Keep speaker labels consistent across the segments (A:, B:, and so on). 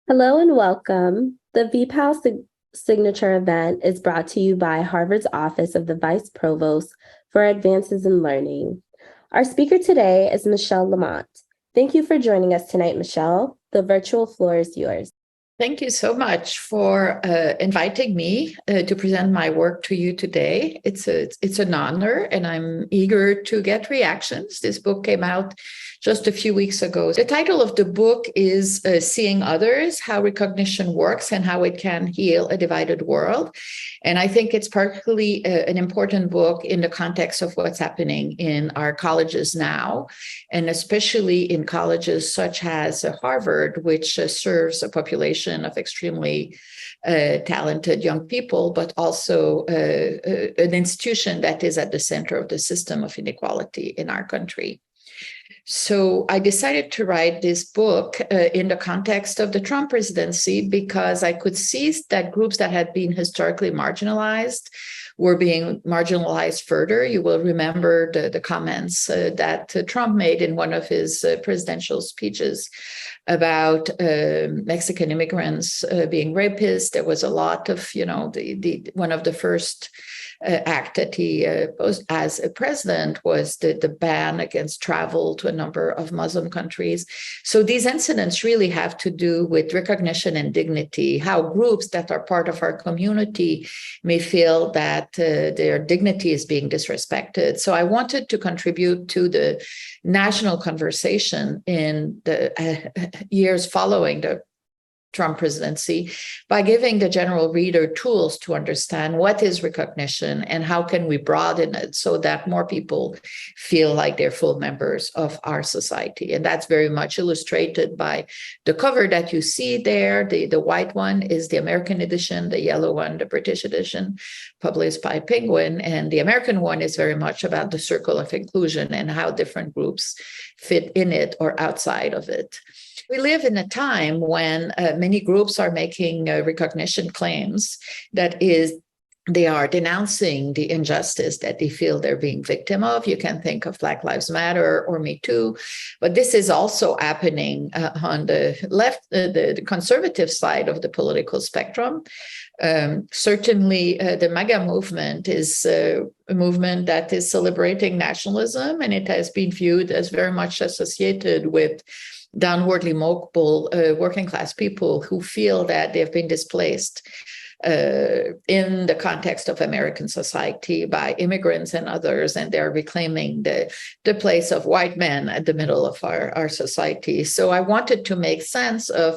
A: Hello and welcome. The VPAL signature event is brought to you by Harvard's Office of the Vice Provost for Advances in Learning. Our speaker today is Michele Lamont. Thank you for joining us tonight, Michele. The virtual floor is yours.
B: Thank you so much for inviting me to present my work to you today. It's an honor, and I'm eager to get reactions. This book came out just a few weeks ago. The title of the book is Seeing Others, How Recognition Works and How It Can Heal a Divided World. And I think it's particularly an important book in the context of what's happening in our colleges now, and especially in colleges such as Harvard, which serves a population of extremely talented young people, but also an institution that is at the center of the system of inequality in our country. So I decided to write this book in the context of the Trump presidency because I could see that groups that had been historically marginalized were being marginalized further. You will remember the comments that Trump made in one of his presidential speeches about Mexican immigrants being rapists. There was a lot of, one of the first act that he posed as a president was the ban against travel to a number of Muslim countries. So these incidents really have to do with recognition and dignity, how groups that are part of our community may feel that their dignity is being disrespected. So I wanted to contribute to the national conversation in the years following the Trump presidency by giving the general reader tools to understand what is recognition and how can we broaden it so that more people feel like they're full members of our society. And that's very much illustrated by the cover that you see there. The white one is the American edition, the yellow one, the British edition, published by Penguin. And the American one is very much about the circle of inclusion and how different groups fit in it or outside of it. We live in a time when many groups are making recognition claims that is, they are denouncing the injustice that they feel they're being victim of. You can think of Black Lives Matter or Me Too, but this is also happening on the left, the conservative side of the political spectrum. Certainly, the MAGA movement is a movement that is celebrating nationalism, and it has been viewed as very much associated with downwardly mobile working class people who feel that they've been displaced in the context of American society by immigrants and others, and they're reclaiming the place of white men at the middle of our society. So I wanted to make sense of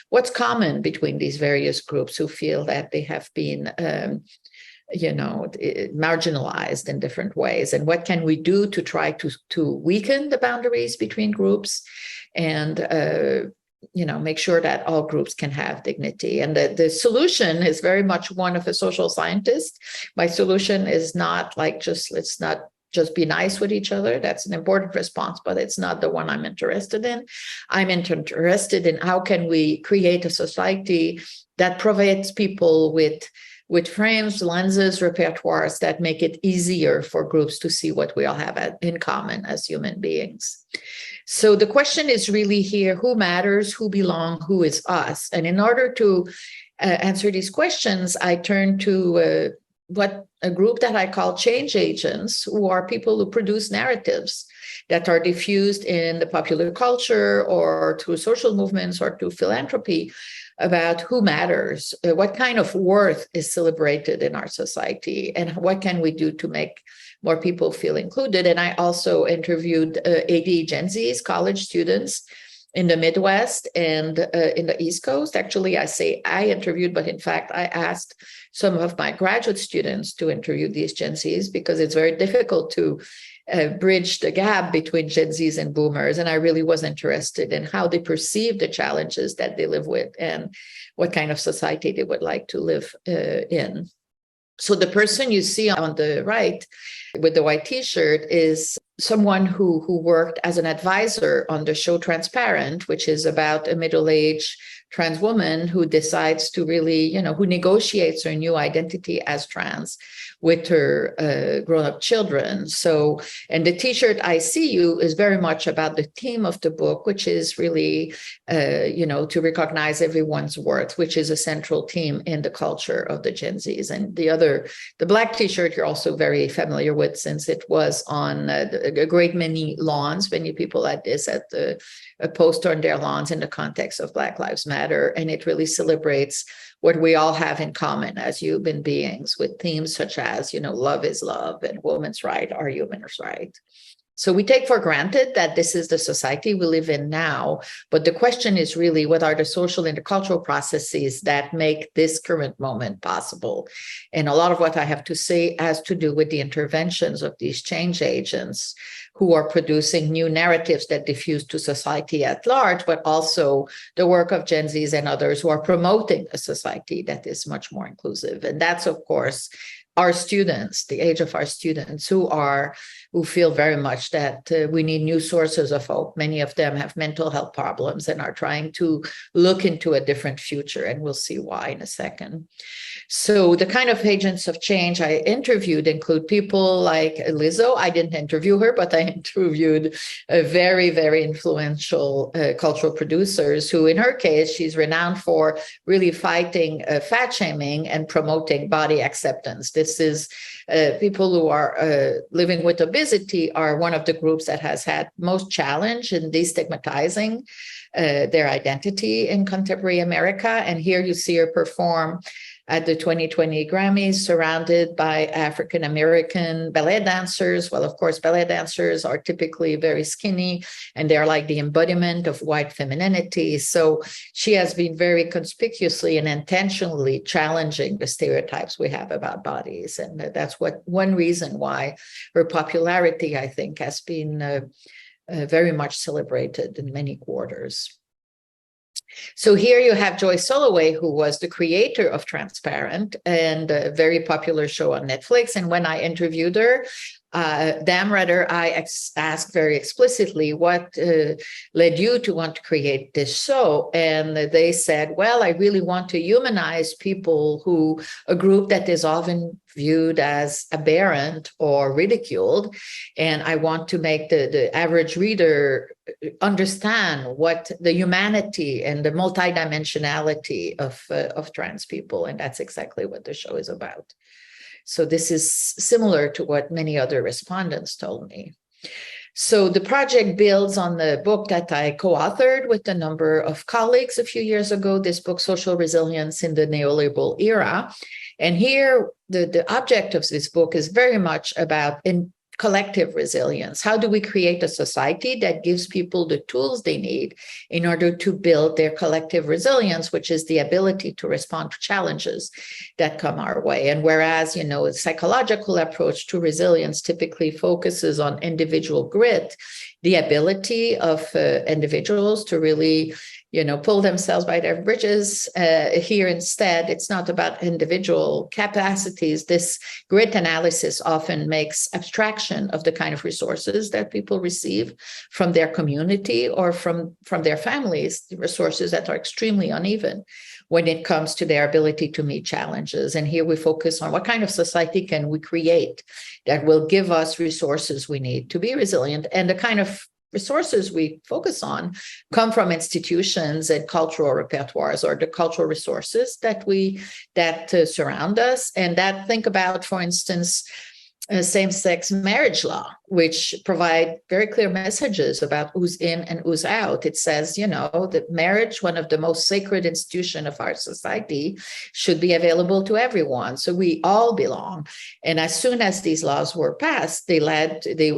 B: what's common between these various groups who feel that they have been marginalized in different ways, and what can we do to try to weaken the boundaries between groups and make sure that all groups can have dignity. And the solution is very much one of a social scientist. My solution is not like let's not just be nice with each other. That's an important response, but it's not the one I'm interested in. I'm interested in how can we create a society that provides people with frames, lenses, repertoires that make it easier for groups to see what we all have in common as human beings. So the question is really here, who matters, who belong, who is us? And in order to answer these questions, I turn to a group that I call change agents, who are people who produce narratives that are diffused in the popular culture or through social movements or through philanthropy about who matters, what kind of worth is celebrated in our society, and what can we do to make more people feel included. And I also interviewed 80 Gen Zs, college students in the Midwest and in the East Coast. Actually, I say I interviewed, but in fact, I asked some of my graduate students to interview these Gen Zs because it's very difficult to bridge the gap between Gen Zs and boomers. And I really was interested in how they perceive the challenges that they live with and what kind of society they would like to live in. So the person you see on the right with the white T-shirt is someone who worked as an advisor on the show Transparent, which is about a middle-aged trans woman who decides to really, who negotiates her new identity as trans with her grown-up children. So, and the t-shirt I See You is very much about the theme of the book, which is really, to recognize everyone's worth, which is a central theme in the culture of the Gen Zs. And the black t-shirt you're also very familiar with, since it was on a great many lawns. Many people had this at a poster on their lawns in the context of Black Lives Matter. And it really celebrates what we all have in common as human beings, with themes such as, love is love and women's right are human's right. So we take for granted that this is the society we live in now. But the question is really, what are the social and the cultural processes that make this current moment possible? And a lot of what I have to say has to do with the interventions of these change agents who are producing new narratives that diffuse to society at large, but also the work of Gen Zs and others who are promoting a society that is much more inclusive. And that's, of course, our students, the age of our students, who feel very much that we need new sources of hope. Many of them have mental health problems and are trying to look into a different future, and we'll see why in a second. So the kind of agents of change I interviewed include people like Lizzo. I didn't interview her, but I interviewed very, very influential cultural producers who, in her case, she's renowned for really fighting fat shaming and promoting body acceptance. This is people who are living with obesity are one of the groups that has had most challenge in destigmatizing their identity in contemporary America. And here you see her perform at the 2020 Grammys, surrounded by African-American ballet dancers. Well, of course, ballet dancers are typically very skinny, and they're like the embodiment of white femininity. So she has been very conspicuously and intentionally challenging the stereotypes we have about bodies. And that's one reason why her popularity, I think, has been very much celebrated in many quarters. So here you have Joy Soloway, who was the creator of Transparent and a very popular show on Netflix. And when I interviewed her, I asked very explicitly, what led you to want to create this show? And they said, well, I really want to humanize people a group that is often viewed as aberrant or ridiculed. And I want to make the average reader understand what the humanity and the multidimensionality of trans people. And that's exactly what the show is about. So this is similar to what many other respondents told me. So the project builds on the book that I co-authored with a number of colleagues a few years ago, this book, Social Resilience in the Neoliberal Era. And here, the object of this book is very much about collective resilience. How do we create a society that gives people the tools they need in order to build their collective resilience, which is the ability to respond to challenges that come our way? And whereas, a psychological approach to resilience typically focuses on individual grit, the ability of individuals to really pull themselves by their bridges. Here instead, it's not about individual capacities. This grit analysis often makes abstraction of the kind of resources that people receive from their community or from their families, resources that are extremely uneven when it comes to their ability to meet challenges. And here we focus on what kind of society can we create that will give us resources we need to be resilient. And the kind of resources we focus on come from institutions and cultural repertoires, or the cultural resources that surround us. And that, think about, for instance, same-sex marriage law, which provide very clear messages about who's in and who's out. It says, that marriage, one of the most sacred institutions of our society, should be available to everyone. So we all belong. And as soon as these laws were passed, they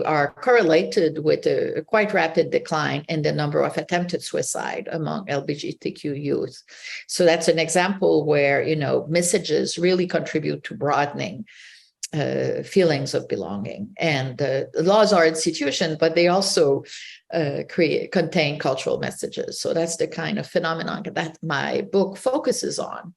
B: are correlated with a quite rapid decline in the number of attempted suicide among LGBTQ youth. So that's an example where, messages really contribute to broadening feelings of belonging. And laws are institutions, but they also contain cultural messages. So that's the kind of phenomenon that my book focuses on.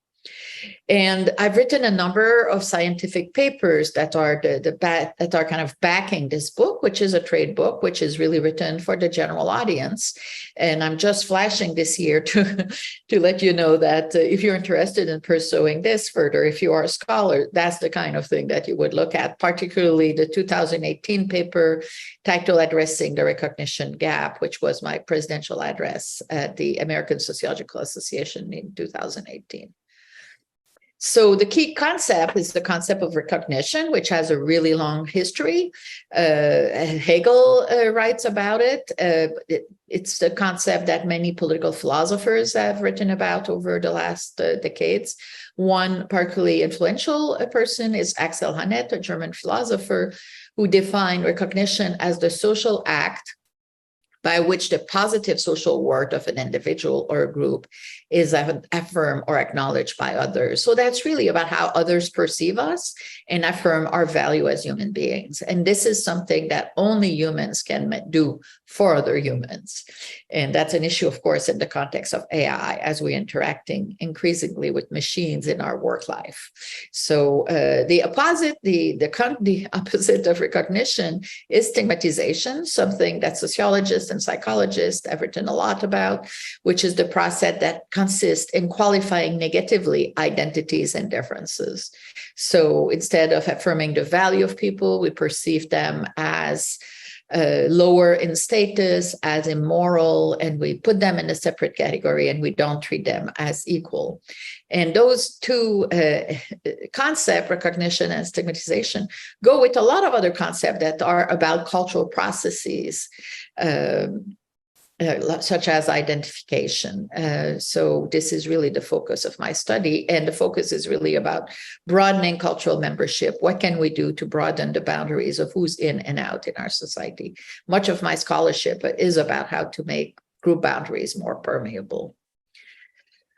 B: And I've written a number of scientific papers that are that are kind of backing this book, which is a trade book, which is really written for the general audience. And I'm just flashing this here to to let you know that if you're interested in pursuing this further, if you are a scholar, that's the kind of thing that you would look at, particularly the 2018 paper titled Addressing the Recognition Gap, which was my presidential address at the American Sociological Association in 2018. So the key concept is the concept of recognition, which has a really long history. Hegel writes about it. It's the concept that many political philosophers have written about over the last decades. One particularly influential person is Axel Honneth, a German philosopher, who defined recognition as the social act by which the positive social worth of an individual or a group is affirmed or acknowledged by others. So that's really about how others perceive us and affirm our value as human beings. And this is something that only humans can do for other humans. And that's an issue, of course, in the context of AI, as we're interacting increasingly with machines in our work life. So the opposite of recognition is stigmatization, something that sociologists and psychologists have written a lot about, which is the process that consists in qualifying negatively identities and differences. So instead of affirming the value of people, we perceive them as lower in status, as immoral, and we put them in a separate category and we don't treat them as equal. And those two concepts, recognition and stigmatization, go with a lot of other concepts that are about cultural processes, such as identification. So this is really the focus of my study. And the focus is really about broadening cultural membership. What can we do to broaden the boundaries of who's in and out in our society? Much of my scholarship is about how to make group boundaries more permeable.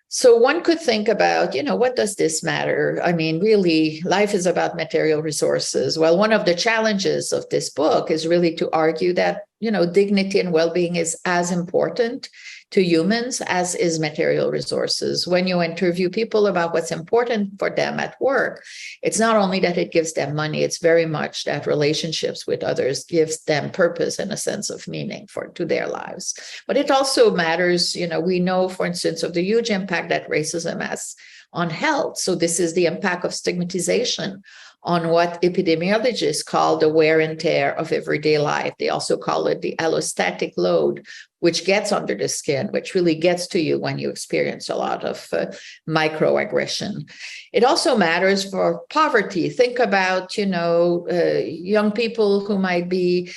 B: So one could think about, what does this matter? I mean, really, life is about material resources. Well, one of the challenges of this book is really to argue that, dignity and well-being is as important to humans as is material resources. When you interview people about what's important for them at work, it's not only that it gives them money, it's very much that relationships with others gives them purpose and a sense of meaning to their lives. But it also matters, we know, for instance, of the huge impact that racism has on health. So this is the impact of stigmatization on what epidemiologists call the wear and tear of everyday life. They also call it the allostatic load, which gets under the skin, which really gets to you when you experience a lot of microaggression. It also matters for poverty. Think about, young people who might be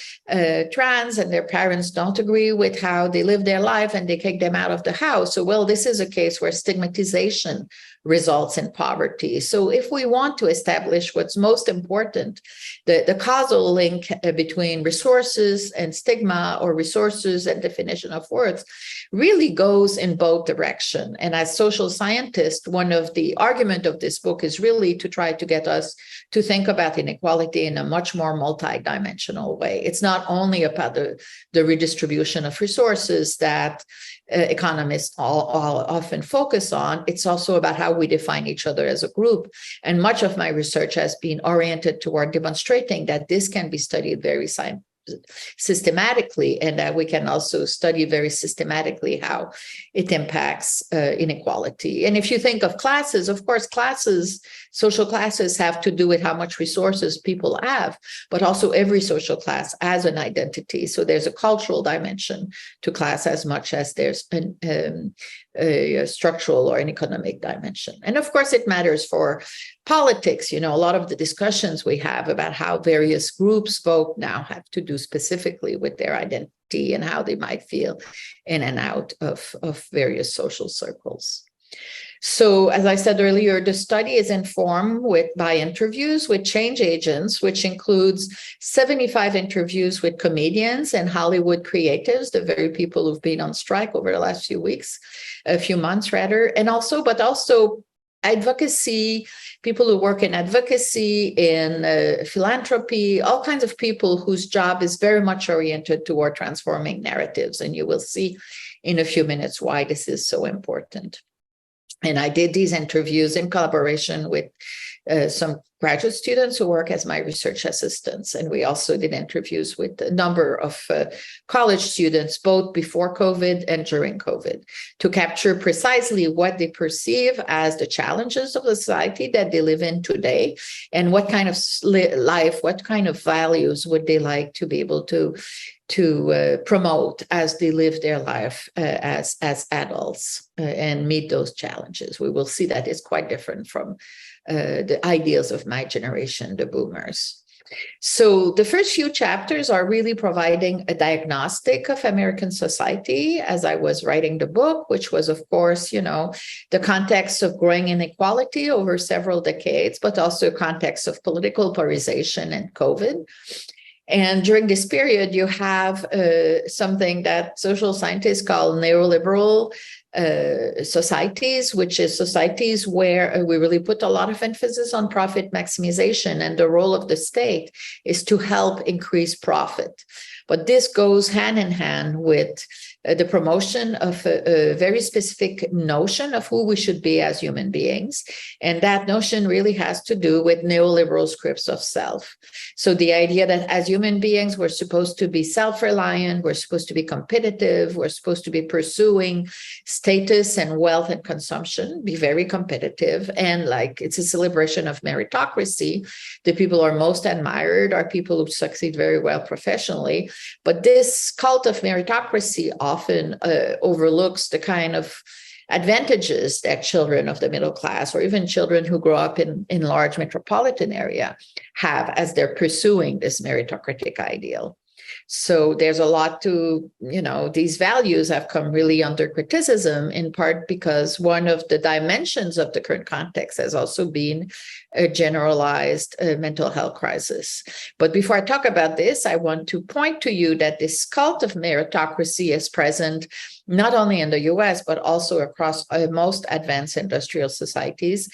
B: trans and their parents don't agree with how they live their life and they kick them out of the house. So, well, this is a case where stigmatization results in poverty. So if we want to establish what's most important, the causal link between resources and stigma, or resources and definition of worth, really goes in both directions. And as social scientists, one of the argument of this book is really to try to get us to think about inequality in a much more multidimensional way. It's not only about the redistribution of resources that economists all often focus on. It's also about how we define each other as a group. And much of my research has been oriented toward demonstrating that this can be studied very systematically, and that we can also study very systematically how it impacts inequality. And if you think of classes, of course, social classes have to do with how much resources people have, but also every social class has an identity. So there's a cultural dimension to class as much as there's a structural or an economic dimension. And of course, it matters for politics. A lot of the discussions we have about how various groups vote now have to do specifically with their identity and how they might feel in and out of various social circles. So, as I said earlier, the study is informed by interviews with change agents, which includes 75 interviews with comedians and Hollywood creatives, the very people who've been on strike over the last few months, and also advocacy, people who work in advocacy, in philanthropy, all kinds of people whose job is very much oriented toward transforming narratives. And you will see in a few minutes why this is so important. And I did these interviews in collaboration with some graduate students who work as my research assistants. And we also did interviews with a number of college students, both before COVID and during COVID, to capture precisely what they perceive as the challenges of the society that they live in today, and what kind of life, what kind of values would they like to be able to promote as they live their life as adults and meet those challenges. We will see that it's quite different from the ideals of my generation, the boomers. So the first few chapters are really providing a diagnostic of American society as I was writing the book, which was, of course, the context of growing inequality over several decades, but also a context of political polarization and COVID. And during this period, you have something that social scientists call neoliberal societies, which is societies where we really put a lot of emphasis on profit maximization, and the role of the state is to help increase profit. But this goes hand in hand with the promotion of a very specific notion of who we should be as human beings. And that notion really has to do with neoliberal scripts of self. So the idea that as human beings, we're supposed to be self-reliant, we're supposed to be competitive, we're supposed to be pursuing status and wealth and consumption, be very competitive. And like it's a celebration of meritocracy. The people who are most admired are people who succeed very well professionally. But this cult of meritocracy often overlooks the kind of advantages that children of the middle class, or even children who grow up in large metropolitan area, have as they're pursuing this meritocratic ideal. So there's a lot to, these values have come really under criticism, in part because one of the dimensions of the current context has also been a generalized mental health crisis. But before I talk about this, I want to point to you that this cult of meritocracy is present not only in the US, but also across most advanced industrial societies.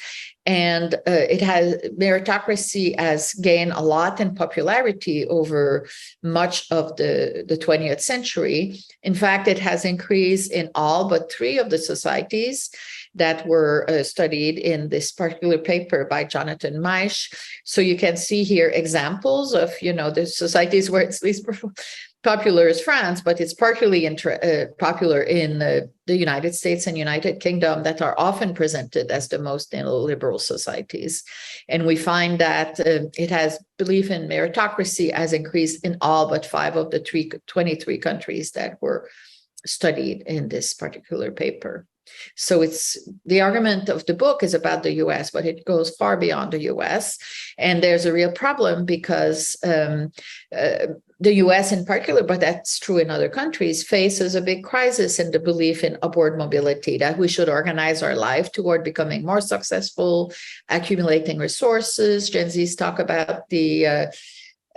B: And meritocracy has gained a lot in popularity over much of the 20th century. In fact, it has increased in all but 3 of the societies that were studied in this particular paper by Jonathan Maisch. So you can see here examples of, the societies where it's least popular is France, but it's particularly popular in the United States and United Kingdom, that are often presented as the most neoliberal societies. And we find that it has belief in meritocracy has increased in all but 5 of the 23 countries that were studied in this particular paper. So it's the argument of the book is about the US, but it goes far beyond the US. And there's a real problem because the US in particular, but that's true in other countries, faces a big crisis in the belief in upward mobility, that we should organize our life toward becoming more successful, accumulating resources. Gen Zs talk about the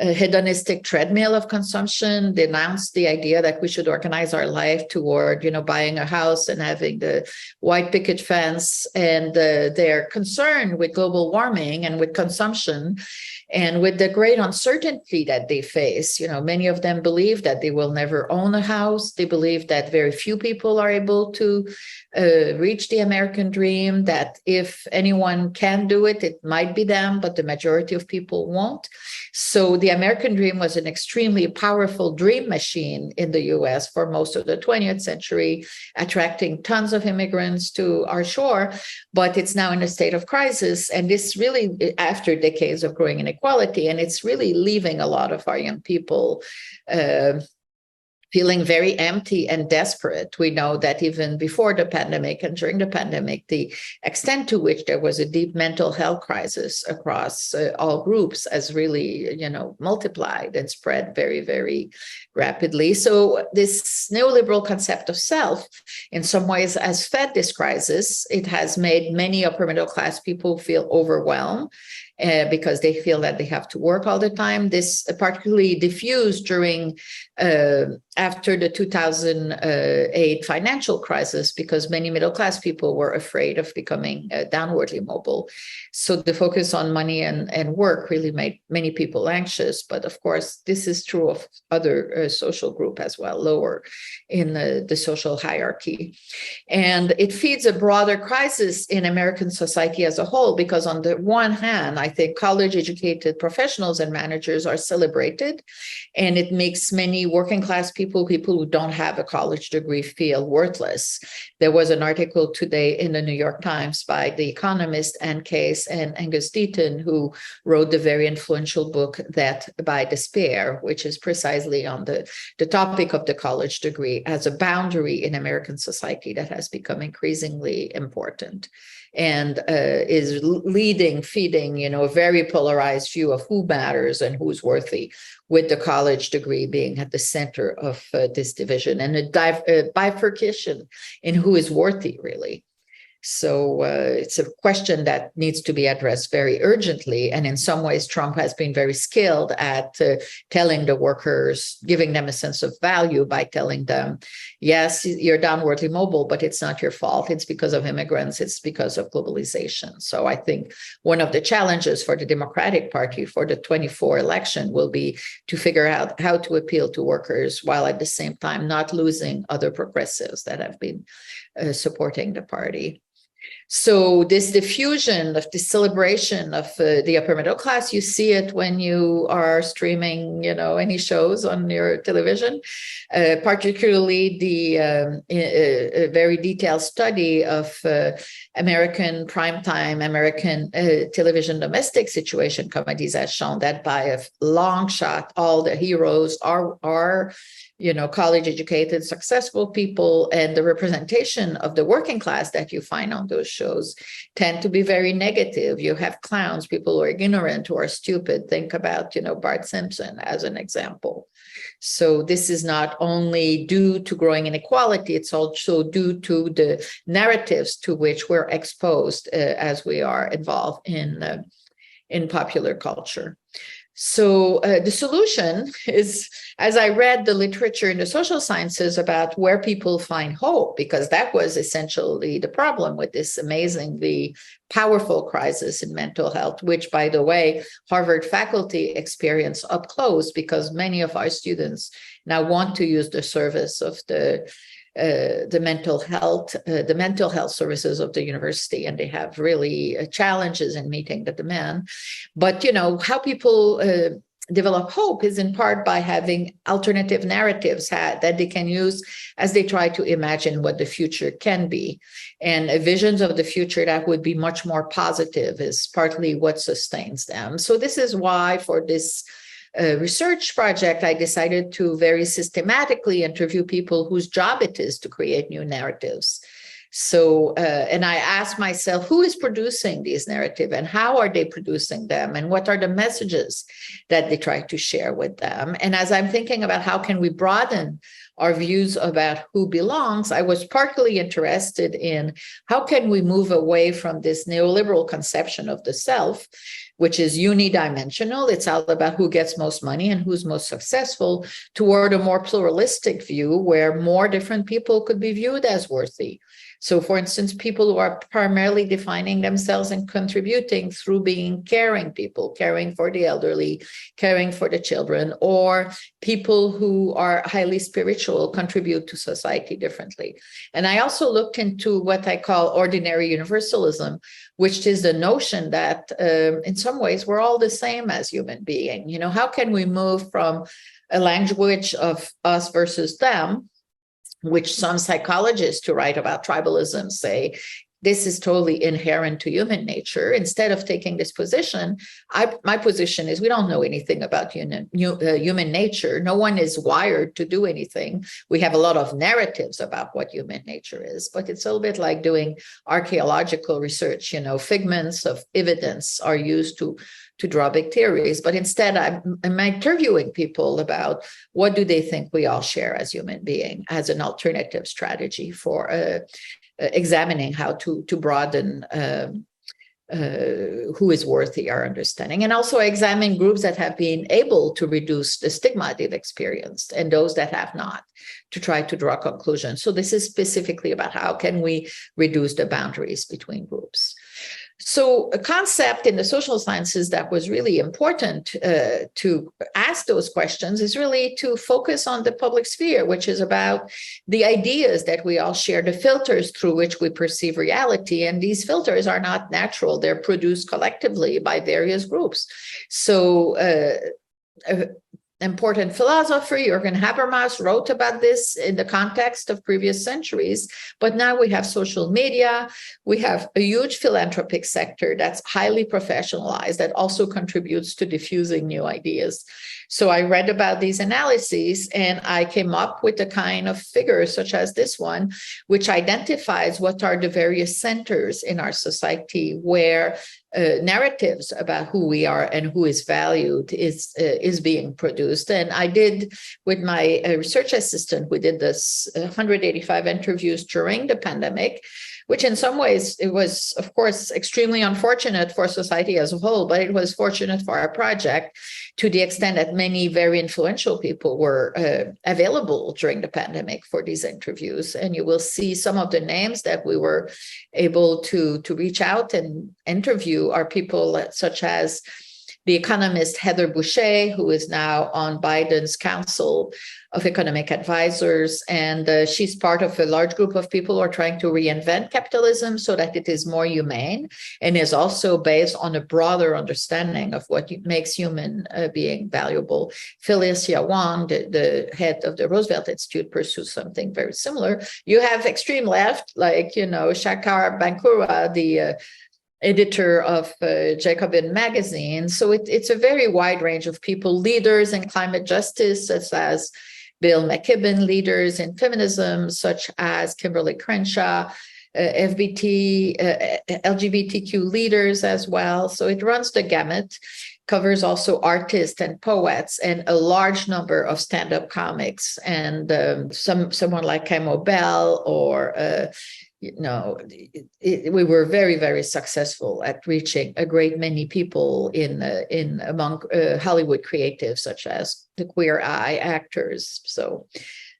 B: a hedonistic treadmill of consumption, denounced the idea that we should organize our life toward, buying a house and having the white picket fence, and their concern with global warming and with consumption and with the great uncertainty that they face. Many of them believe that they will never own a house. They believe that very few people are able to reach the American dream, that if anyone can do it, it might be them, but the majority of people won't. So the American dream was an extremely powerful dream machine in the US for most of the 20th century, attracting tons of immigrants to our shore, but it's now in a state of crisis. And this really, after decades of growing inequality, and it's really leaving a lot of our young people feeling very empty and desperate. We know that even before the pandemic and during the pandemic, the extent to which there was a deep mental health crisis across all groups has really, multiplied and spread very, very rapidly. So this neoliberal concept of self, in some ways, has fed this crisis. It has made many upper middle class people feel overwhelmed. because they feel that they have to work all the time. This particularly diffused during after the 2008 financial crisis, because many middle-class people were afraid of becoming downwardly mobile. So the focus on money and work really made many people anxious. But of course, this is true of other social groups as well, lower in the social hierarchy. And it feeds a broader crisis in American society as a whole, because on the one hand, I think college-educated professionals and managers are celebrated, and it makes many working class people who don't have a college degree, feel worthless. There was an article today in the New York Times by the economist Ann Case and Angus Deaton, who wrote the very influential book That by Despair, which is precisely on the topic of the college degree as a boundary in American society that has become increasingly important, and is feeding, a very polarized view of who matters and who's worthy, with the college degree being at the center of this division, and a bifurcation in who is worthy, really. So it's a question that needs to be addressed very urgently. And in some ways, Trump has been very skilled at telling the workers, giving them a sense of value by telling them, yes, you're downwardly mobile, but it's not your fault. It's because of immigrants. It's because of globalization. So I think one of the challenges for the Democratic Party for the 24 election will be to figure out how to appeal to workers while at the same time not losing other progressives that have been supporting the party. So this diffusion of this celebration of the upper middle class, you see it when you are streaming, any shows on your television, particularly the very detailed study of American primetime, American television domestic situation comedies has shown that by a long shot, all the heroes are college-educated, successful people, and the representation of the working class that you find on those shows tend to be very negative. You have clowns, people who are ignorant, who are stupid. Think about, Bart Simpson as an example. So this is not only due to growing inequality, it's also due to the narratives to which we're exposed as we are involved in popular culture. So the solution is, as I read the literature in the social sciences about where people find hope, because that was essentially the problem with this amazingly powerful crisis in mental health, which, by the way, Harvard faculty experience up close, because many of our students now want to use the service of the mental health services of the university, and they have really challenges in meeting the demand. But how people develop hope is in part by having alternative narratives that they can use as they try to imagine what the future can be, and visions of the future that would be much more positive is partly what sustains them. So this is why for this research project, I decided to very systematically interview people whose job it is to create new narratives. So, and I asked myself, who is producing these narratives and how are they producing them? And what are the messages that they try to share with them? And as I'm thinking about how can we broaden our views about who belongs, I was partly interested in how can we move away from this neoliberal conception of the self, which is unidimensional. It's all about who gets most money and who's most successful, toward a more pluralistic view where more different people could be viewed as worthy. So, for instance, people who are primarily defining themselves and contributing through being caring people, caring for the elderly, caring for the children, or people who are highly spiritual, contribute to society differently. And I also looked into what I call ordinary universalism, which is the notion that in some ways we're all the same as human beings. How can we move from a language of us versus them, which some psychologists who write about tribalism say this is totally inherent to human nature. Instead of taking this position, my position is we don't know anything about human nature. No one is wired to do anything. We have a lot of narratives about what human nature is, but it's a little bit like doing archaeological research. Figments of evidence are used to draw big theories, but instead I'm interviewing people about what do they think we all share as human beings as an alternative strategy for examining how to broaden who is worthy our understanding, and also examine groups that have been able to reduce the stigma they've experienced and those that have not, to try to draw conclusions. So this is specifically about how can we reduce the boundaries between groups. So a concept in the social sciences that was really important to ask those questions is really to focus on the public sphere, which is about the ideas that we all share, the filters through which we perceive reality. And these filters are not natural. They're produced collectively by various groups. So important philosopher, Jürgen Habermas, wrote about this in the context of previous centuries. But now we have social media. We have a huge philanthropic sector that's highly professionalized that also contributes to diffusing new ideas. So I read about these analyses and I came up with a kind of figure such as this one, which identifies what are the various centers in our society where narratives about who we are and who is valued is being produced. And I did, with my research assistant, we did this 185 interviews during the pandemic, which in some ways, it was, of course, extremely unfortunate for society as a whole, but it was fortunate for our project to the extent that many very influential people were available during the pandemic for these interviews. And you will see some of the names that we were able to reach out and interview are people such as the economist Heather Boucher, who is now on Biden's Council of Economic Advisors. And she's part of a large group of people who are trying to reinvent capitalism so that it is more humane and is also based on a broader understanding of what makes human being valuable. Felicia Wong, the head of the Roosevelt Institute, pursues something very similar. You have extreme left, like, Shakar Bankura, the editor of Jacobin magazine. So it's a very wide range of people, leaders in climate justice, such as Bill McKibben, leaders in feminism, such as Kimberly Crenshaw, LGBTQ leaders as well. So it runs the gamut, covers also artists and poets and a large number of stand-up comics and someone like Camo Bell or we were very, very successful at reaching a great many people in among Hollywood creatives, such as the Queer Eye actors. So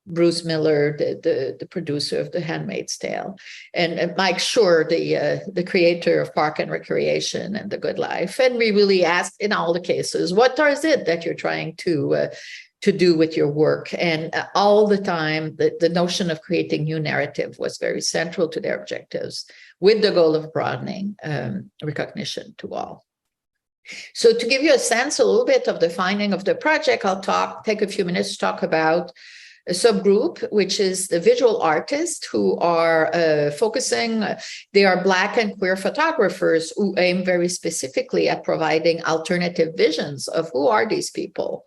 B: Bruce Miller, the producer of The Handmaid's Tale, and Mike Schur, the creator of Park and Recreation and The Good Life. And we really asked in all the cases, what is it that you're trying to do with your work? And all the time, the notion of creating new narrative was very central to their objectives, with the goal of broadening recognition to all. So to give you a sense, a little bit of the finding of the project, I'll take a few minutes to talk about a subgroup, which is the visual artists who are focusing. They are Black and queer photographers who aim very specifically at providing alternative visions of who are these people,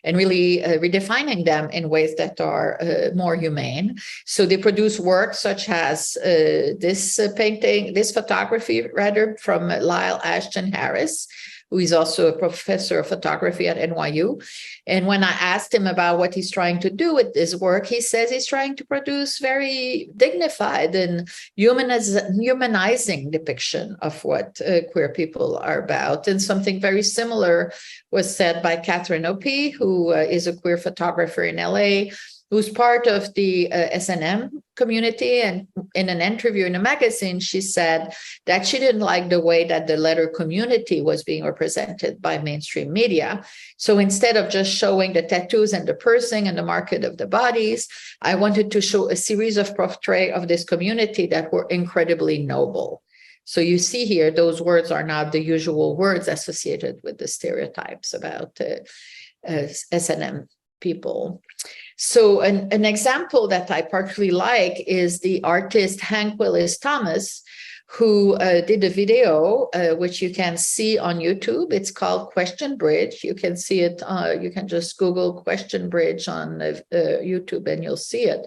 B: and really redefining them in ways that are more humane. So they produce work such as this photography from Lyle Ashton Harris, who is also a professor of photography at NYU. And when I asked him about what he's trying to do with this work, he says he's trying to produce very dignified and humanizing depiction of what queer people are about. And something very similar was said by Catherine Opie, who is a queer photographer in LA, who's part of the S&M community. And in an interview in a magazine, she said that she didn't like the way that the letter community was being represented by mainstream media. So instead of just showing the tattoos and the piercing and the market of the bodies, I wanted to show a series of portraits of this community that were incredibly noble. So you see here, those words are not the usual words associated with the stereotypes about S&M people. So an example that I particularly like is the artist Hank Willis Thomas, who did a video, which you can see on YouTube. It's called Question Bridge. You can see it, you can just Google Question Bridge on YouTube and you'll see it.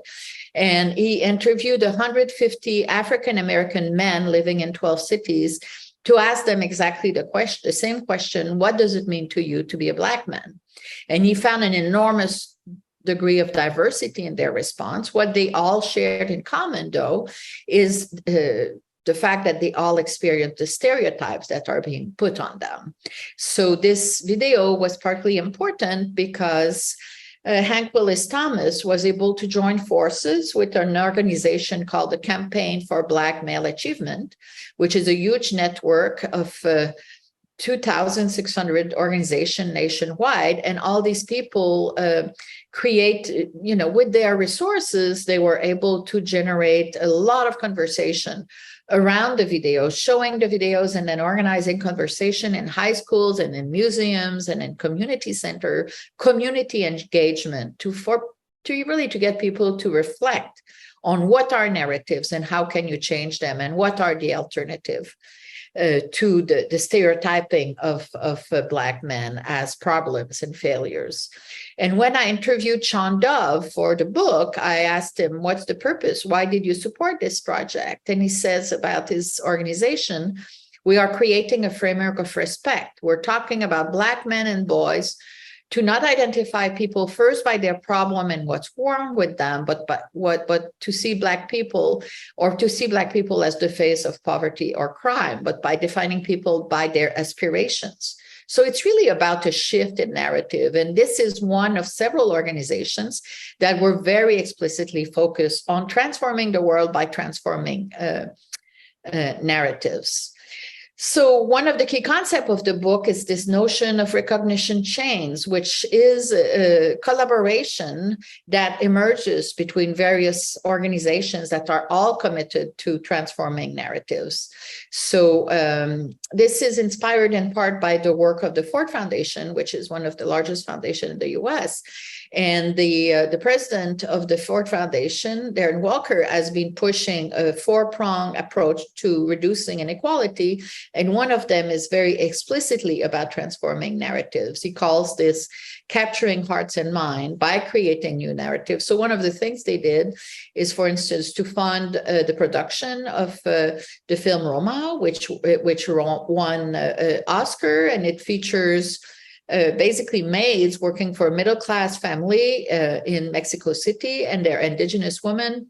B: And he interviewed 150 African-American men living in 12 cities to ask them exactly the same question: what does it mean to you to be a Black man? And he found an enormous degree of diversity in their response. What they all shared in common, though, is the fact that they all experience the stereotypes that are being put on them. So this video was partly important because Hank Willis Thomas was able to join forces with an organization called the Campaign for Black Male Achievement, which is a huge network of 2,600 organizations nationwide. And all these people create, with their resources, they were able to generate a lot of conversation around the videos, showing the videos, and then organizing conversation in high schools and in museums and in community center, community engagement to really to get people to reflect on what are narratives and how can you change them and what are the alternative to the stereotyping of Black men as problems and failures. And when I interviewed Sean Dove for the book, I asked him, what's the purpose? Why did you support this project? And he says about his organization, we are creating a framework of respect. We're talking about Black men and boys to not identify people first by their problem and what's wrong with them, but to see Black people, or to see Black people as the face of poverty or crime, but by defining people by their aspirations. So it's really about a shift in narrative. And this is one of several organizations that were very explicitly focused on transforming the world by transforming narratives. So one of the key concepts of the book is this notion of recognition chains, which is a collaboration that emerges between various organizations that are all committed to transforming narratives. So this is inspired in part by the work of the Ford Foundation, which is one of the largest foundations in the US. And the president of the Ford Foundation, Darren Walker, has been pushing a four-pronged approach to reducing inequality. And one of them is very explicitly about transforming narratives. He calls this capturing hearts and minds by creating new narratives. So one of the things they did is, for instance, to fund the production of the film Roma, which won an Oscar, and it features basically maids working for a middle-class family in Mexico City, and they're indigenous women.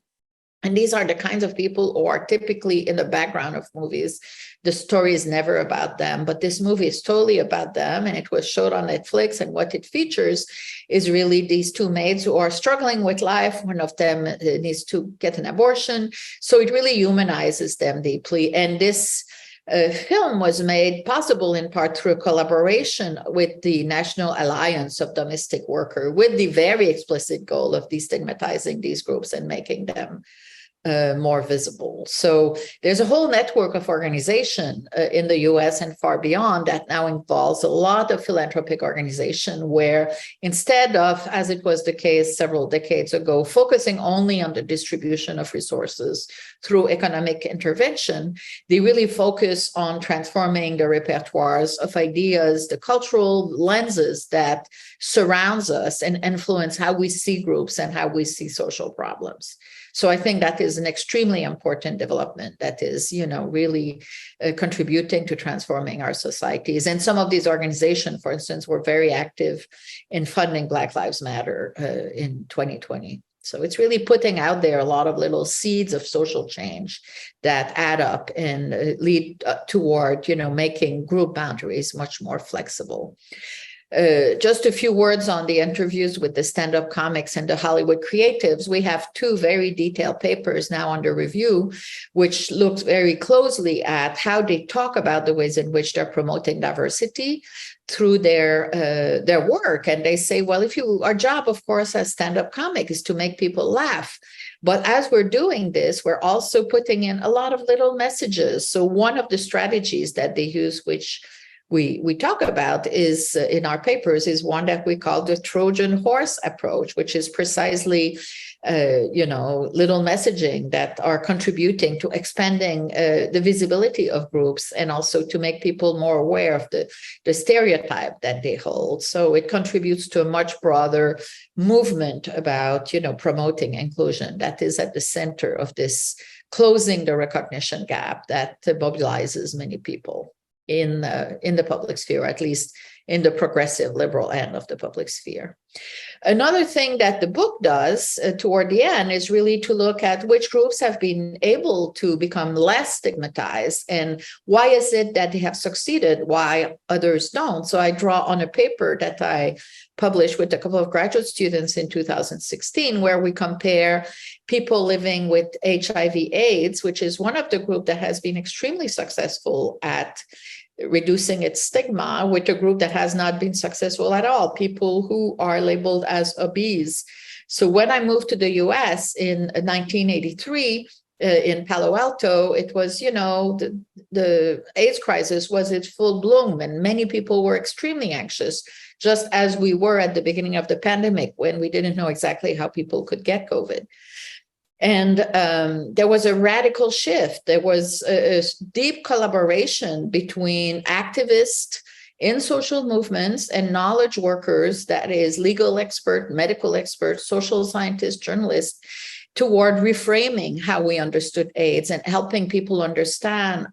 B: And these are the kinds of people who are typically in the background of movies. The story is never about them, but this movie is totally about them, and it was showed on Netflix. And what it features is really these two maids who are struggling with life. One of them needs to get an abortion. So it really humanizes them deeply. And this film was made possible in part through a collaboration with the National Alliance of Domestic Workers, with the very explicit goal of destigmatizing these groups and making them more visible. So there's a whole network of organization in the US and far beyond that now involves a lot of philanthropic organization, where instead of, as it was the case several decades ago, focusing only on the distribution of resources through economic intervention, they really focus on transforming the repertoires of ideas, the cultural lenses that surrounds us and influence how we see groups and how we see social problems. So I think that is an extremely important development that is, really contributing to transforming our societies. And some of these organizations, for instance, were very active in funding Black Lives Matter in 2020. So it's really putting out there a lot of little seeds of social change that add up and lead toward, making group boundaries much more flexible. Just a few words on the interviews with the stand-up comics and the Hollywood creatives. We have two very detailed papers now under review, which looks very closely at how they talk about the ways in which they're promoting diversity through their work. And they say, well, our job, of course, as stand-up comic is to make people laugh. But as we're doing this, we're also putting in a lot of little messages. So one of the strategies that they use, which we talk about is in our papers, is one that we call the Trojan horse approach, which is precisely, little messaging that are contributing to expanding the visibility of groups and also to make people more aware of the stereotype that they hold. So it contributes to a much broader movement about, promoting inclusion that is at the center of this closing the recognition gap that mobilizes many people in the public sphere, at least in the progressive liberal end of the public sphere. Another thing that the book does toward the end is really to look at which groups have been able to become less stigmatized and why is it that they have succeeded, why others don't. So I draw on a paper that I published with a couple of graduate students in 2016, where we compare people living with HIV/AIDS, which is one of the groups that has been extremely successful at reducing its stigma, with a group that has not been successful at all, people who are labeled as obese. So when I moved to the US in 1983, in Palo Alto, it was, the AIDS crisis was in full bloom, and many people were extremely anxious, just as we were at the beginning of the pandemic when we didn't know exactly how people could get COVID. And there was a radical shift. There was a deep collaboration between activists in social movements and knowledge workers, that is, legal experts, medical experts, social scientists, journalists, toward reframing how we understood AIDS and helping people understand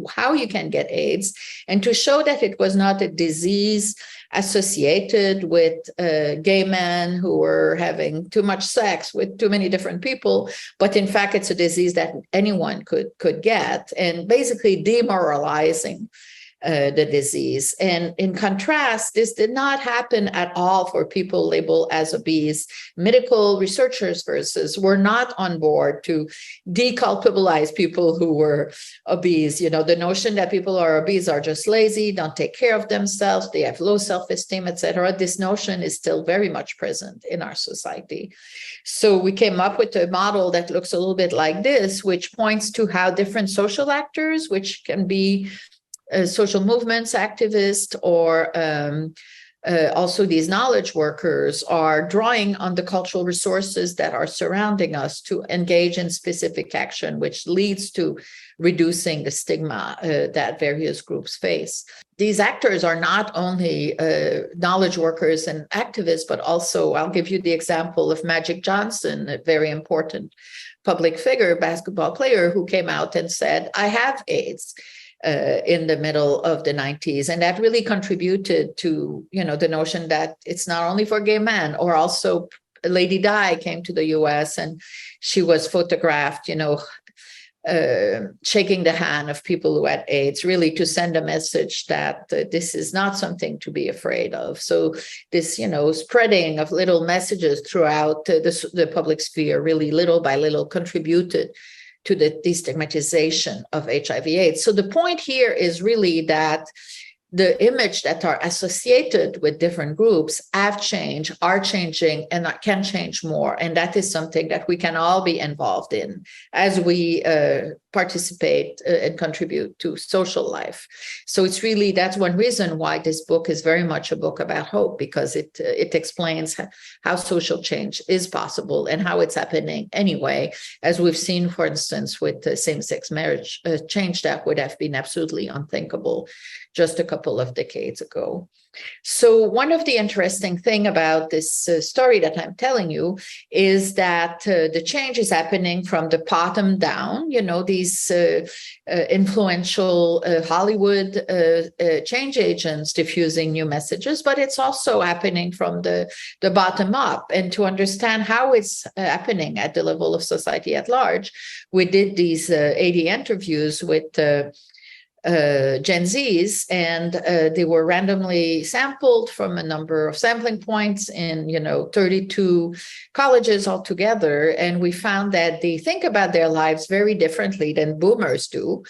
B: how you can get AIDS, and to show that it was not a disease associated with gay men who were having too much sex with too many different people, but in fact, it's a disease that anyone could get, and basically demoralizing the disease. And in contrast, this did not happen at all for people labeled as obese. Medical researchers were not on board to deculpabilize people who were obese. The notion that people who are obese are just lazy, don't take care of themselves, they have low self-esteem, etc. This notion is still very much present in our society. So we came up with a model that looks a little bit like this, which points to how different social actors, which can be social movements, activists, or also these knowledge workers, are drawing on the cultural resources that are surrounding us to engage in specific action, which leads to reducing the stigma that various groups face. These actors are not only knowledge workers and activists, but also, I'll give you the example of Magic Johnson, a very important public figure, basketball player, who came out and said, "I have AIDS." In the middle of the 90s. And that really contributed to, the notion that it's not only for gay men. Or also Lady Di came to the US and she was photographed, shaking the hand of people who had AIDS, really to send a message that this is not something to be afraid of. So this, spreading of little messages throughout the public sphere really little by little contributed to the destigmatization of HIV/AIDS. So the point here is really that the image that are associated with different groups have changed, are changing, and can change more. And that is something that we can all be involved in as we participate and contribute to social life. So it's really, that's one reason why this book is very much a book about hope, because it explains how social change is possible and how it's happening anyway, as we've seen, for instance, with same-sex marriage, change that would have been absolutely unthinkable just a couple of decades ago. So one of the interesting thing about this story that I'm telling you is that the change is happening from the bottom down. These influential Hollywood change agents diffusing new messages, but it's also happening from the bottom up. And to understand how it's happening at the level of society at large, we did these 80 interviews with Gen Zs, and they were randomly sampled from a number of sampling points in 32 colleges altogether, and we found that they think about their lives very differently than boomers do.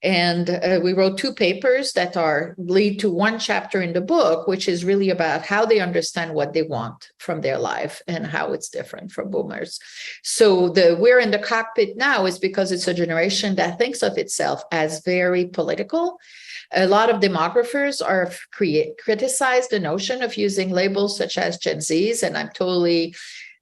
B: And we wrote 2 papers that lead to one chapter in the book, which is really about how they understand what they want from their life and how it's different from boomers. So we're in the cockpit now is because it's a generation that thinks of itself as very political. A lot of demographers are criticized the notion of using labels such as Gen Zs, and I'm totally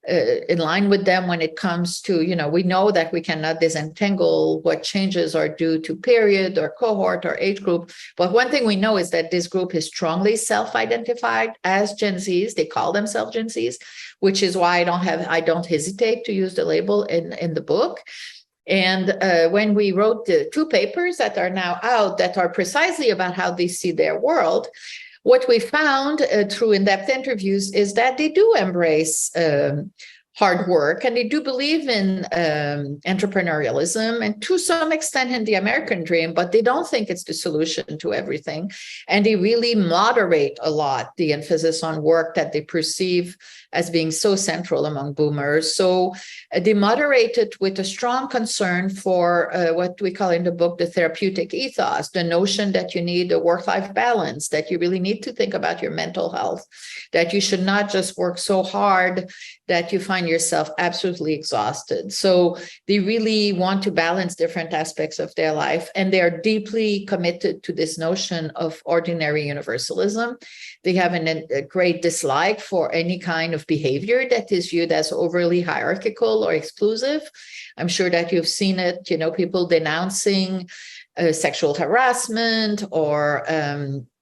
B: in line with them when it comes to, we know that we cannot disentangle what changes are due to period or cohort or age group. But one thing we know is that this group is strongly self-identified as Gen Zs. They call themselves Gen Zs, which is why I don't hesitate to use the label in the book. And when we wrote the 2 papers that are now out that are precisely about how they see their world, what we found through in-depth interviews is that they do embrace hard work, and they do believe in entrepreneurialism and to some extent in the American dream, but they don't think it's the solution to everything. And they really moderate a lot the emphasis on work that they perceive as being so central among boomers. So they moderate it with a strong concern for what we call in the book the therapeutic ethos, the notion that you need a work-life balance, that you really need to think about your mental health, that you should not just work so hard that you find yourself absolutely exhausted. So they really want to balance different aspects of their life, and they are deeply committed to this notion of ordinary universalism. They have a great dislike for any kind of behavior that is viewed as overly hierarchical or exclusive. I'm sure that you've seen it, people denouncing sexual harassment or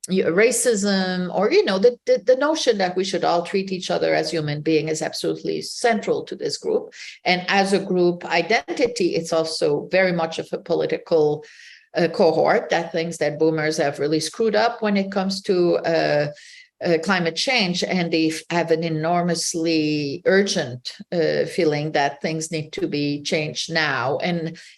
B: racism, or the notion that we should all treat each other as human beings is absolutely central to this group. And as a group identity, it's also very much of a political cohort that thinks that boomers have really screwed up when it comes to climate change, and they have an enormously urgent feeling that things need to be changed now.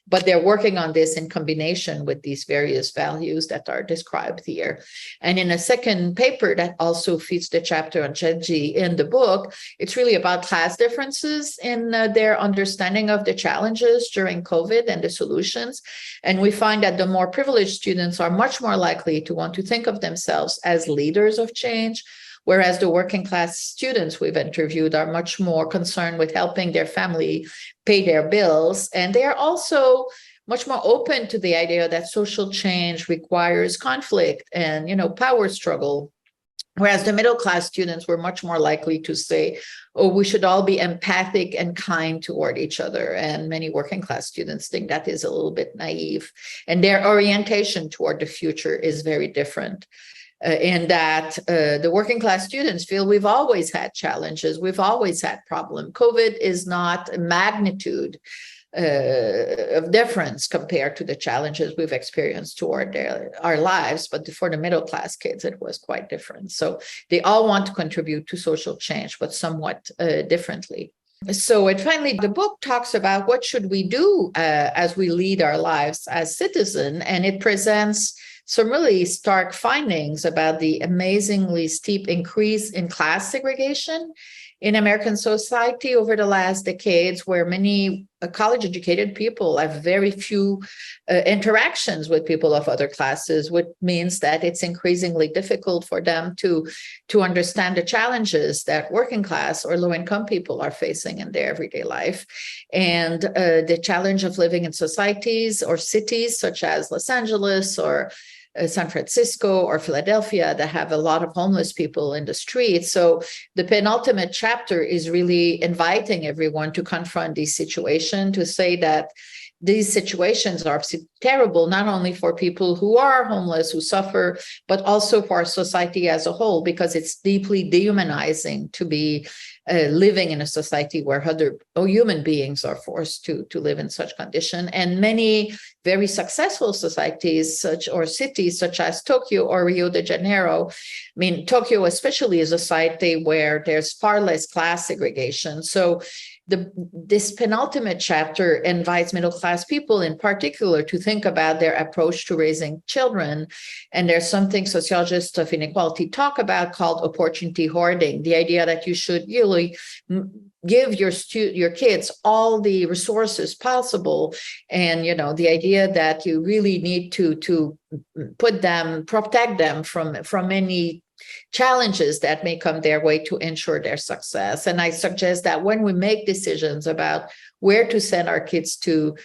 B: But they're working on this in combination with these various values that are described here. And in a second paper that also feeds the chapter on Gen Z in the book, it's really about class differences in their understanding of the challenges during COVID and the solutions. And we find that the more privileged students are much more likely to want to think of themselves as leaders of change, whereas the working class students we've interviewed are much more concerned with helping their family pay their bills. And they are also much more open to the idea that social change requires conflict and, power struggle. Whereas the middle class students were much more likely to say, oh, we should all be empathic and kind toward each other. And many working class students think that is a little bit naive. And their orientation toward the future is very different. In that the working class students feel we've always had challenges, we've always had problems. COVID is not a magnitude of difference compared to the challenges we've experienced toward our lives, but for the middle class kids, it was quite different. So they all want to contribute to social change, but somewhat differently. So finally, the book talks about what should we do as we lead our lives as citizens, and it presents some really stark findings about the amazingly steep increase in class segregation in American society over the last decades, where many college-educated people have very few interactions with people of other classes, which means that it's increasingly difficult for them to understand the challenges that working class or low-income people are facing in their everyday life. And the challenge of living in societies or cities such as Los Angeles or San Francisco or Philadelphia that have a lot of homeless people in the streets. So the penultimate chapter is really inviting everyone to confront these situations, to say that these situations are terrible, not only for people who are homeless, who suffer, but also for our society as a whole, because it's deeply dehumanizing to be living in a society where other human beings are forced to live in such condition. And many very successful societies or cities such as Tokyo or Rio de Janeiro, Tokyo especially is a society where there's far less class segregation. So this penultimate chapter invites middle-class people in particular to think about their approach to raising children. And there's something sociologists of inequality talk about called opportunity hoarding, the idea that you should really give your kids all the resources possible. And, the idea that you really need to protect them from any challenges that may come their way to ensure their success. And I suggest that when we make decisions about where to send our kids to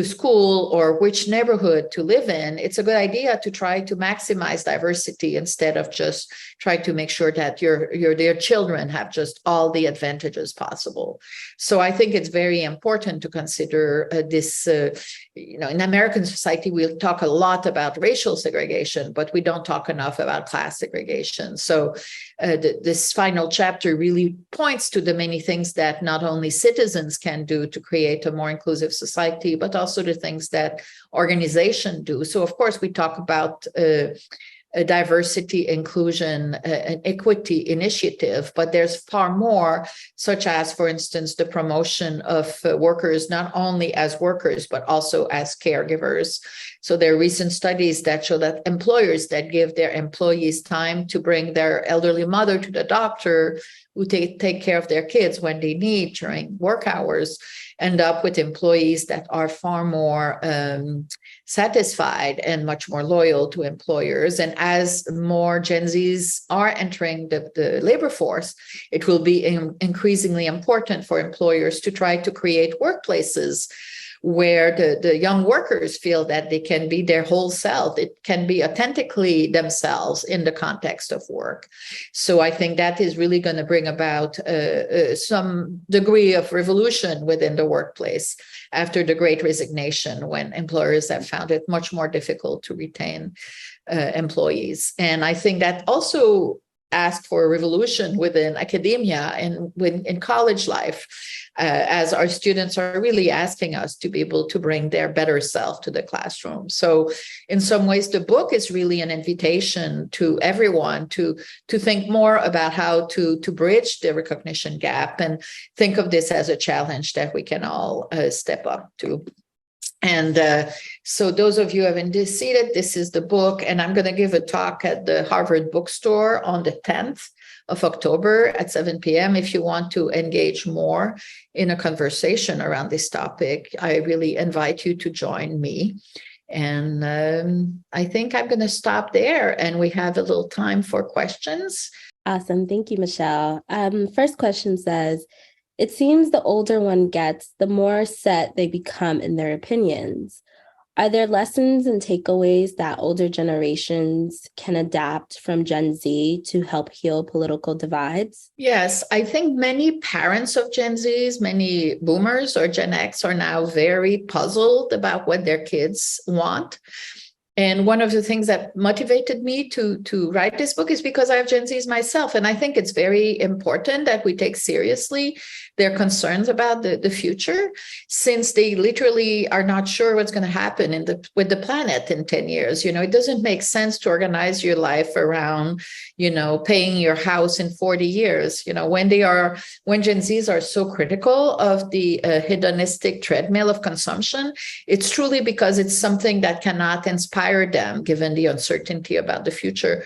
B: school or which neighborhood to live in, it's a good idea to try to maximize diversity instead of just try to make sure that their children have just all the advantages possible. So I think it's very important to consider this. In American society, we talk a lot about racial segregation, but we don't talk enough about class segregation. So this final chapter really points to the many things that not only citizens can do to create a more inclusive society, but also the things that organizations do. So, of course, we talk about a diversity, inclusion, and equity initiative, but there's far more, such as, for instance, the promotion of workers not only as workers, but also as caregivers. So there are recent studies that show that employers that give their employees time to bring their elderly mother to the doctor, who take care of their kids when they need during work hours, end up with employees that are far more satisfied and much more loyal to employers. And as more Gen Zs are entering the labor force, it will be increasingly important for employers to try to create workplaces where the young workers feel that they can be their whole self. It can be authentically themselves in the context of work. So I think that is really going to bring about some degree of revolution within the workplace after the Great Resignation, when employers have found it much more difficult to retain employees. And I think that also asked for a revolution within academia and in college life, as our students are really asking us to be able to bring their better self to the classroom. So in some ways, the book is really an invitation to everyone to think more about how to bridge the recognition gap and think of this as a challenge that we can all step up to. And so those of you who haven't seen it, this is the book, and I'm going to give a talk at the Harvard Bookstore on the 10th of October at 7 p.m. If you want to engage more in a conversation around this topic, I really invite you to join me. And I think I'm going to stop there, and we have a little time for questions.
A: Awesome. Thank you, Michele. First question says, it seems the older one gets, the more set they become in their opinions. Are there lessons and takeaways that older generations can adapt from Gen Z to help heal political divides?
B: Yes, I think many parents of Gen Zs, many boomers or Gen X, are now very puzzled about what their kids want. And one of the things that motivated me to write this book is because I have Gen Zs myself. And I think it's very important that we take seriously their concerns about the future, since they literally are not sure what's going to happen with the planet in 10 years. You know, it doesn't make sense to organize your life around, paying your house in 40 years. When Gen Zs are so critical of the hedonistic treadmill of consumption, it's truly because it's something that cannot inspire them, given the uncertainty about the future.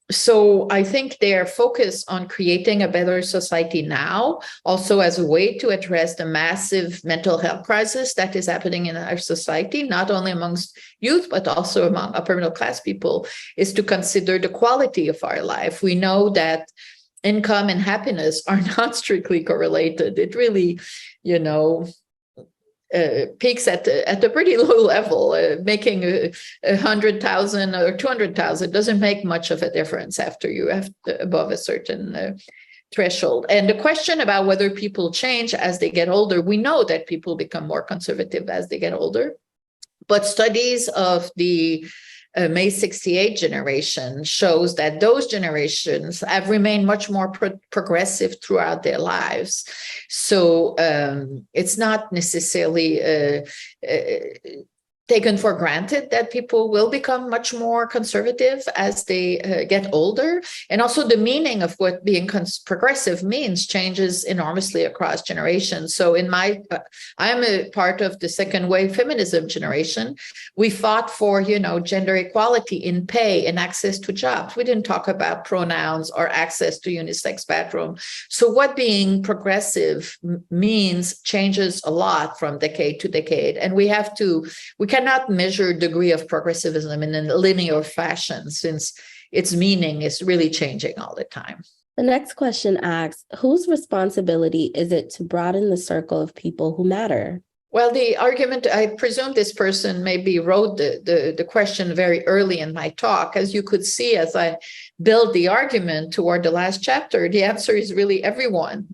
B: So I think their focus on creating a better society now, also as a way to address the massive mental health crisis that is happening in our society, not only amongst youth, but also among upper middle class people, is to consider the quality of our life. We know that income and happiness are not strictly correlated. It really, peaks at a pretty low level. Making 100,000 or 200,000 doesn't make much of a difference after you have above a certain threshold. And the question about whether people change as they get older, we know that people become more conservative as they get older, but studies of the May 68 generation shows that those generations have remained much more progressive throughout their lives. So it's not necessarily taken for granted that people will become much more conservative as they get older. And also the meaning of what being progressive means changes enormously across generations. So I am a part of the second wave feminism generation. We fought for, gender equality in pay and access to jobs. We didn't talk about pronouns or access to unisex bathroom. So what being progressive means changes a lot from decade to decade. And we cannot measure degree of progressivism in a linear fashion, since its meaning is really changing all the time.
A: The next question asks, whose responsibility is it to broaden the circle of people who matter?
B: Well, the argument, I presume this person maybe wrote the question very early in my talk. As you could see, as I build the argument toward the last chapter, the answer is really everyone.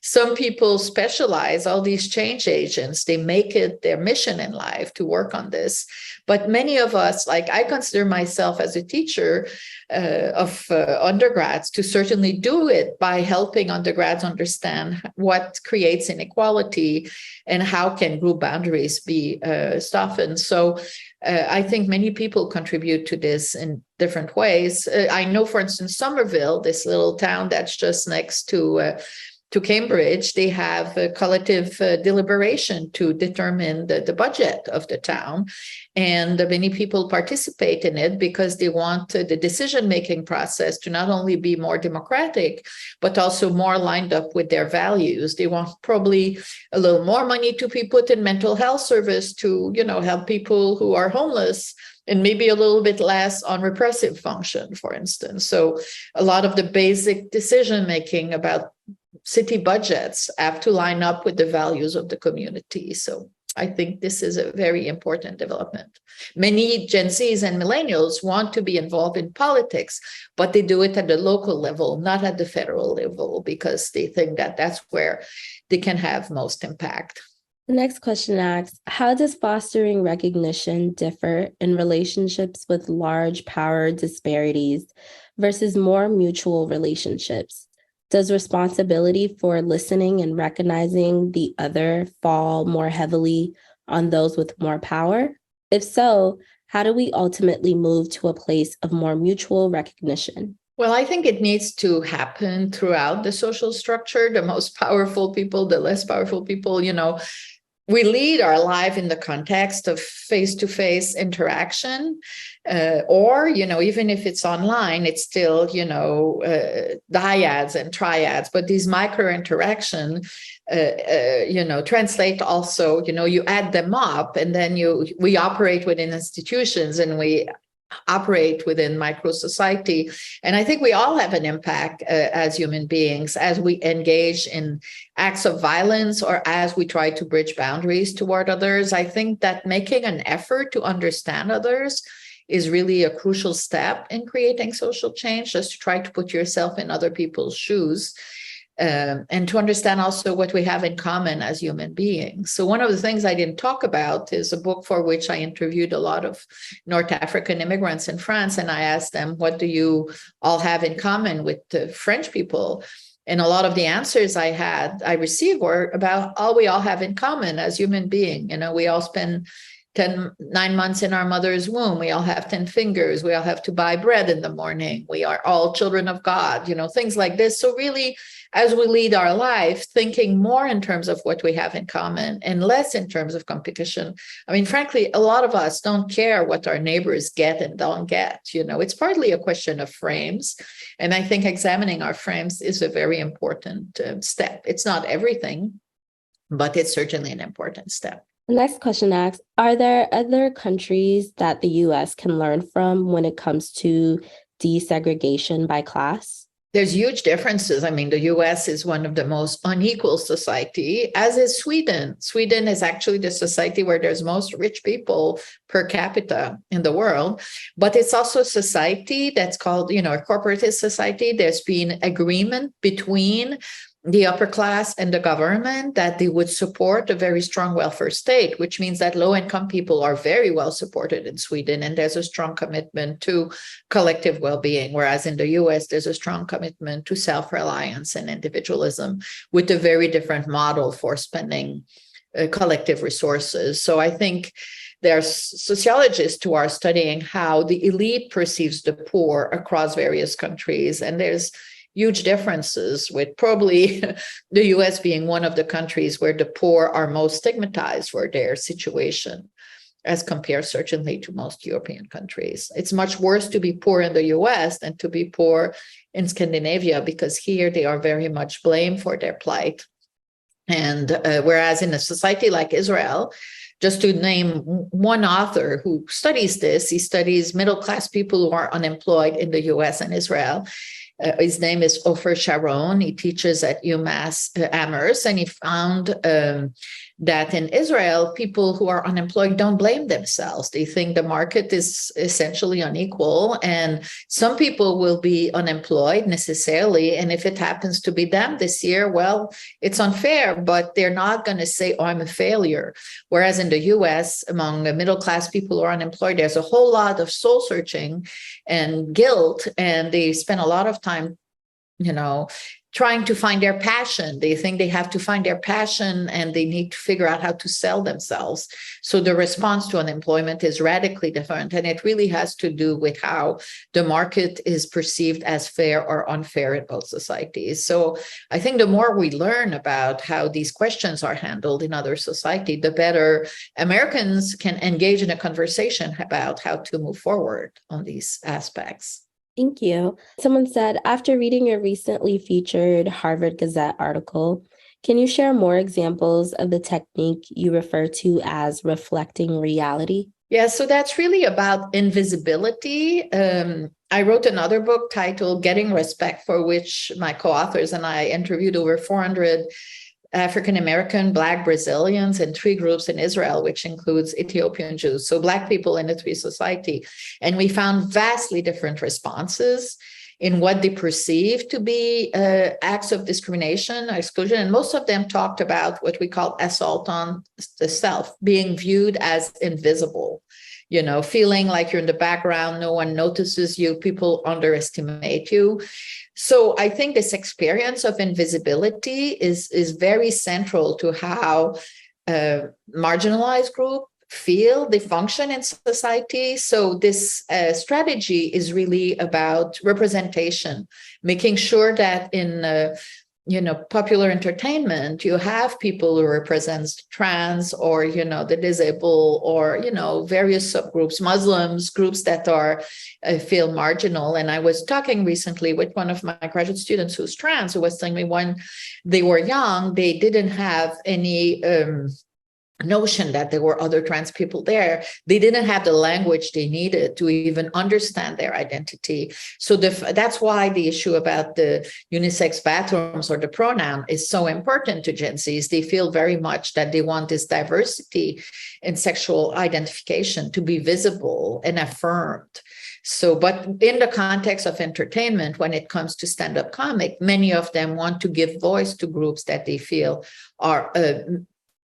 B: Some people specialize, all these change agents, they make it their mission in life to work on this. But many of us, like I consider myself as a teacher of undergrads, to certainly do it by helping undergrads understand what creates inequality and how can group boundaries be softened. So I think many people contribute to this in different ways. I know, for instance, Somerville, this little town that's just next to Cambridge, they have a collective deliberation to determine the budget of the town. And many people participate in it because they want the decision-making process to not only be more democratic, but also more lined up with their values. They want probably a little more money to be put in mental health service to, help people who are homeless, and maybe a little bit less on repressive function, for instance. So a lot of the basic decision-making about city budgets have to line up with the values of the community. So I think this is a very important development. Many Gen Zs and millennials want to be involved in politics, but they do it at the local level, not at the federal level, because they think that that's where they can have most impact.
A: The next question asks, how does fostering recognition differ in relationships with large power disparities versus more mutual relationships? Does responsibility for listening and recognizing the other fall more heavily on those with more power? If so, how do we ultimately move to a place of more mutual recognition?
B: Well, I think it needs to happen throughout the social structure. The most powerful people, the less powerful people, we lead our life in the context of face-to-face interaction, or, even if it's online, it's still, dyads and triads, but these micro interaction, translate also, you add them up, and then we operate within institutions, and we operate within micro society. And I think we all have an impact as human beings as we engage in acts of violence or as we try to bridge boundaries toward others. I think that making an effort to understand others is really a crucial step in creating social change, just to try to put yourself in other people's shoes. And to understand also what we have in common as human beings. So one of the things I didn't talk about is a book for which I interviewed a lot of North African immigrants in France. And I asked them, what do you all have in common with the French people? And a lot of the answers I received were about all we all have in common as human beings. We all spend 9 months in our mother's womb. We all have 10 fingers. We all have to buy bread in the morning. We are all children of God, things like this. So really, as we lead our life, thinking more in terms of what we have in common and less in terms of competition. I mean, frankly, a lot of us don't care what our neighbors get and don't get. It's partly a question of frames. And I think examining our frames is a very important step. It's not everything, but it's certainly an important step.
A: The next question asks, are there other countries that the US can learn from when it comes to desegregation by class?
B: There's huge differences. I mean, the US is one of the most unequal society, as is Sweden. Sweden is actually the society where there's most rich people per capita in the world. But it's also a society that's called, a corporatist society. There's been agreement between the upper class and the government that they would support a very strong welfare state, which means that low-income people are very well supported in Sweden, and there's a strong commitment to collective well-being, whereas in the US, there's a strong commitment to self-reliance and individualism with a very different model for spending collective resources. So I think there are sociologists who are studying how the elite perceives the poor across various countries, and there's huge differences, with probably the US being one of the countries where the poor are most stigmatized for their situation, as compared certainly to most European countries. It's much worse to be poor in the US than to be poor in Scandinavia, because here they are very much blamed for their plight. And whereas in a society like Israel, just to name one author who studies this, he studies middle-class people who are unemployed in the US and Israel. His name is Ofer Sharon. He teaches at UMass Amherst, and he found that in Israel, people who are unemployed don't blame themselves. They think the market is essentially unequal, and some people will be unemployed necessarily. And if it happens to be them this year, well, it's unfair, but they're not going to say, oh, I'm a failure. Whereas in the US, among the middle-class people who are unemployed, there's a whole lot of soul searching and guilt, and they spend a lot of time trying to find their passion. They think they have to find their passion and they need to figure out how to sell themselves. So the response to unemployment is radically different. And it really has to do with how the market is perceived as fair or unfair in both societies. So I think the more we learn about how these questions are handled in other society, the better Americans can engage in a conversation about how to move forward on these aspects.
A: Thank you. Someone said, after reading your recently featured Harvard Gazette article, can you share more examples of the technique you refer to as reflecting reality?
B: Yeah, so that's really about invisibility. I wrote another book titled Getting Respect, for which my co-authors and I interviewed over 400 African-American, Black Brazilians, and 3 groups in Israel, which includes Ethiopian Jews. So Black people in the 3 society. And we found vastly different responses in what they perceive to be acts of discrimination or exclusion. And most of them talked about what we call assault on the self, being viewed as invisible, feeling like you're in the background, no one notices you, people underestimate you. So I think this experience of invisibility is very central to how marginalized groups feel, they function in society. So this strategy is really about representation, making sure that in popular entertainment, you have people who represent trans or, the disabled or, various subgroups, Muslims, groups that are feel marginal. And I was talking recently with one of my graduate students who's trans, who was telling me when they were young, they didn't have any notion that there were other trans people there. They didn't have the language they needed to even understand their identity. So that's why the issue about the unisex bathrooms or the pronoun is so important to Gen Zs. They feel very much that they want this diversity in sexual identification to be visible and affirmed. So, but in the context of entertainment, when it comes to stand-up comic, many of them want to give voice to groups that they feel are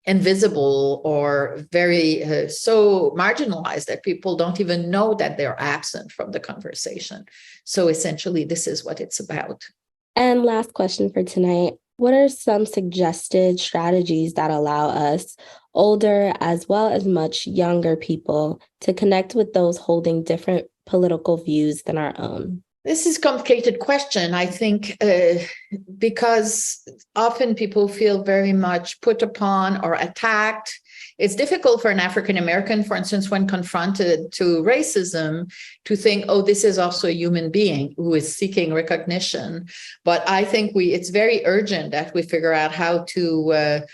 B: invisible or very so marginalized that people don't even know that they're absent from the conversation. So essentially, this is what it's about.
A: And last question for tonight. What are some suggested strategies that allow us, older as well as much younger people, to connect with those holding different political views than our own?
B: This is a complicated question, I think, because often people feel very much put upon or attacked. It's difficult for an African American, for instance, when confronted to racism, to think, oh, this is also a human being who is seeking recognition. But I think it's very urgent that we figure out how to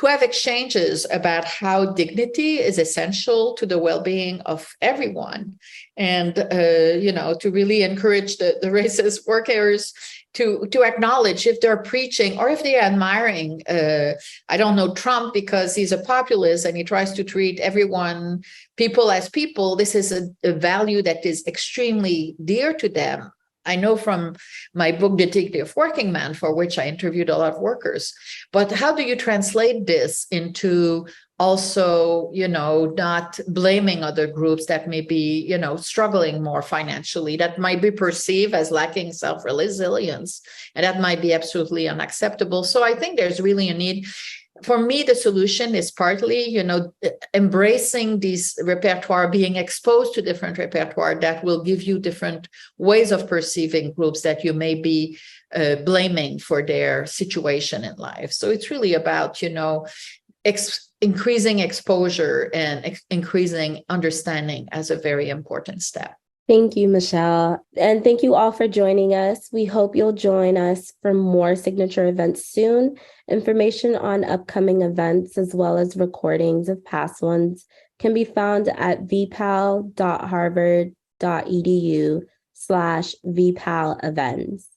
B: have exchanges about how dignity is essential to the well-being of everyone, and to really encourage the racist workers to acknowledge if they're preaching or if they're admiring, I don't know, Trump because he's a populist and he tries to treat everyone, people as people. This is a value that is extremely dear to them. I know from my book, Detective Working Man, for which I interviewed a lot of workers. But how do you translate this into also, not blaming other groups that may be, struggling more financially, that might be perceived as lacking self-resilience, and that might be absolutely unacceptable. So I think there's really a need. For me, the solution is partly, embracing these repertoire, being exposed to different repertoire that will give you different ways of perceiving groups that you may be blaming for their situation in life. So it's really about, increasing exposure and increasing understanding as a very important step.
A: Thank you, Michele. And thank you all for joining us. We hope you'll join us for more signature events soon. Information on upcoming events, as well as recordings of past ones, can be found at vpal.harvard.edu/vpal events.